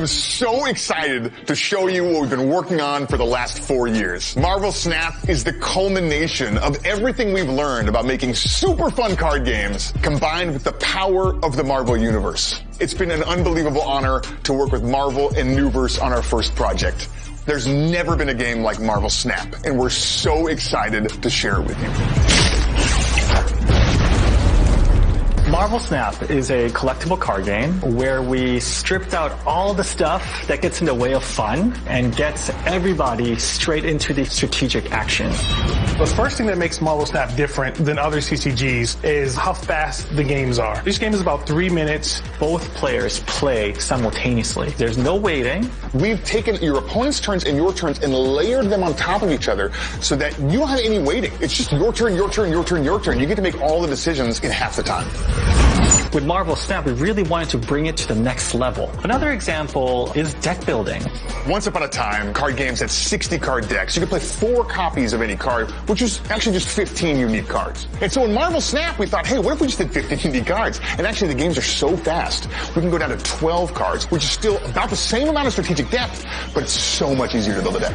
I am so excited to show you what we've been working on for the last 4 years. Marvel Snap is the culmination of everything we've learned about making super fun card games combined with the power of the Marvel Universe. It's been an unbelievable honor to work with Marvel and Newverse on our first project. There's never been a game like Marvel Snap, and we're so excited to share it with you. Marvel Snap is a collectible card game where we stripped out all the stuff that gets in the way of fun and gets everybody straight into the strategic action. The first thing that makes Marvel Snap different than other CCGs is how fast the games are. Each game is about 3 minutes. Both players play simultaneously. There's no waiting. We've taken your opponent's turns and your turns and layered them on top of each other so that you don't have any waiting. It's just your turn, your turn, your turn, your turn. You get to make all the decisions in half the time. With Marvel Snap, we really wanted to bring it to the next level. Another example is deck building. Once upon a time, card games had 60 card decks. You could play 4 copies of any card, which is actually just 15 unique cards. And so in Marvel Snap, we thought, hey, what if we just did 15 unique cards? And actually the games are so fast, we can go down to 12 cards, which is still about the same amount of strategic depth, but it's so much easier to build a deck.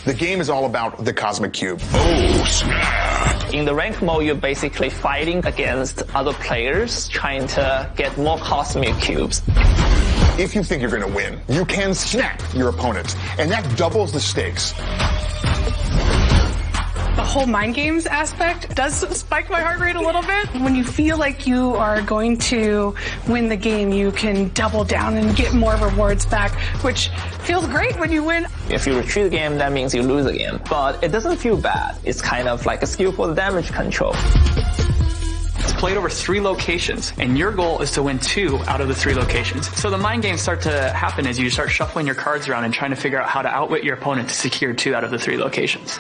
The game is all about the Cosmic Cube. Oh, snap! In the rank mode, you're basically fighting against other players, trying to get more Cosmic Cubes. If you think you're going to win, you can snap your opponent, and that doubles the stakes. The whole mind games aspect does spike my heart rate a little bit. When you feel like you are going to win the game, you can double down and get more rewards back, which feels great when you win. If you retreat the game, that means you lose the game. But it doesn't feel bad. It's kind of like a skillful damage control. It's played over 3 locations, and your goal is to win 2 out of the 3 locations. So the mind games start to happen as you start shuffling your cards around and trying to figure out how to outwit your opponent to secure 2 out of the 3 locations.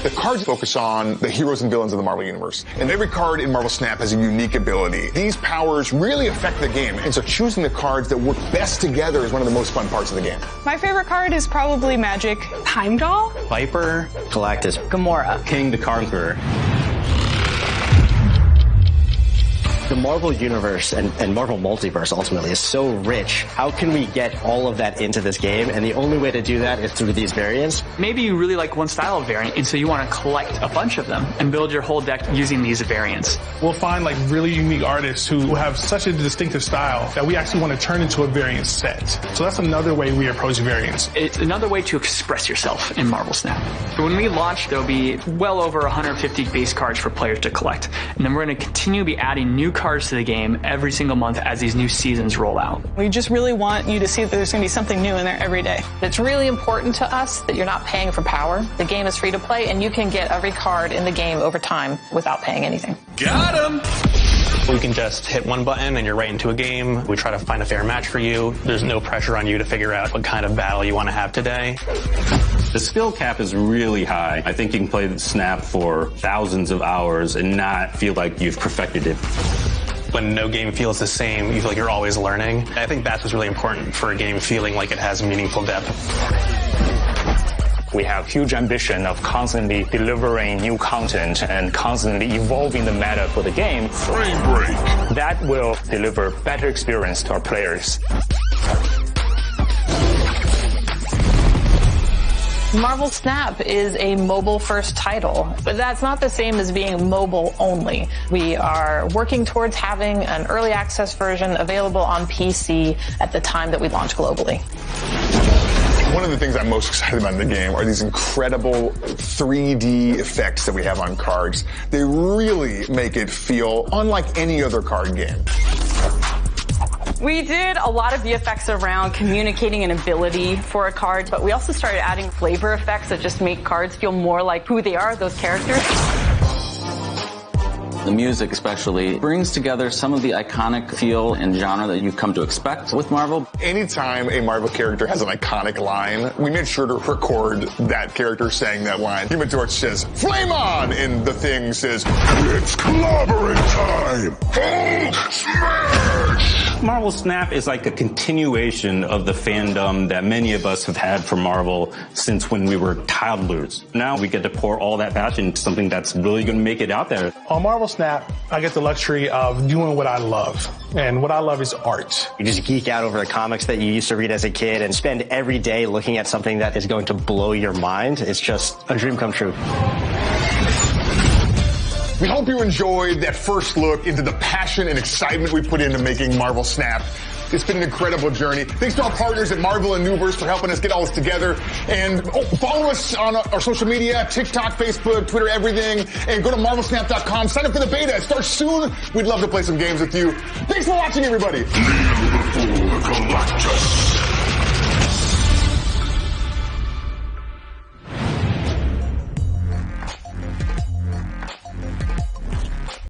The cards focus on the heroes and villains of the Marvel Universe. And every card in Marvel Snap has a unique ability. These powers really affect the game, and so choosing the cards that work best together is one of the most fun parts of the game. My favorite card is probably Magic. Heimdall? Viper, Galactus, Gamora. King the Conqueror. The Marvel Universe and Marvel Multiverse ultimately is so rich. How can we get all of that into this game? And the only way to do that is through these variants. Maybe you really like one style of variant, and so you want to collect a bunch of them and build your whole deck using these variants. We'll find like really unique artists who have such a distinctive style that we actually want to turn into a variant set. So that's another way we approach variants. It's another way to express yourself in Marvel Snap. When we launch, there'll be well over 150 base cards for players to collect. And then we're going to continue to be adding new cards to the game every single month as these new seasons roll out. We just really want you to see that there's going to be something new in there every day. It's really important to us that you're not paying for power. The game is free to play, and you can get every card in the game over time without paying anything. Got him! You can just hit one button and you're right into a game. We try to find a fair match for you. There's no pressure on you to figure out what kind of battle you want to have today. The skill cap is really high. I think you can play the Snap for thousands of hours and not feel like you've perfected it. When no game feels the same, you feel like you're always learning. I think that's what's really important for a game feeling like it has meaningful depth. We have huge ambition of constantly delivering new content and constantly evolving the meta for the game. Frame break. That will deliver better experience to our players. Marvel Snap is a mobile-first title, but that's not the same as being mobile only. We are working towards having an early access version available on PC at the time that we launch globally. One of the things I'm most excited about in the game are these incredible 3D effects that we have on cards. They really make it feel unlike any other card game. We did a lot of VFX around communicating an ability for a card, but we also started adding flavor effects that just make cards feel more like who they are, those characters. The music especially brings together some of the iconic feel and genre that you've come to expect with Marvel. Anytime a Marvel character has an iconic line, we made sure to record that character saying that line. Human Torch says, "Flame on!" and the Thing says, "It's clobbering time! Hulk smash!" Marvel Snap is like a continuation of the fandom that many of us have had for Marvel since when we were toddlers. Now we get to pour all that passion into something that's really going to make it out there. On Marvel Snap, I get the luxury of doing what I love. And what I love is art. You just geek out over the comics that you used to read as a kid and spend every day looking at something that is going to blow your mind. It's just a dream come true. We hope you enjoyed that first look into the passion and excitement we put into making Marvel Snap. It's been an incredible journey. Thanks to our partners at Marvel and Newverse for helping us get all this together. And follow us on our social media, TikTok, Facebook, Twitter, everything. And go to marvelsnap.com. Sign up for the beta. It starts soon. We'd love to play some games with you. Thanks for watching, everybody.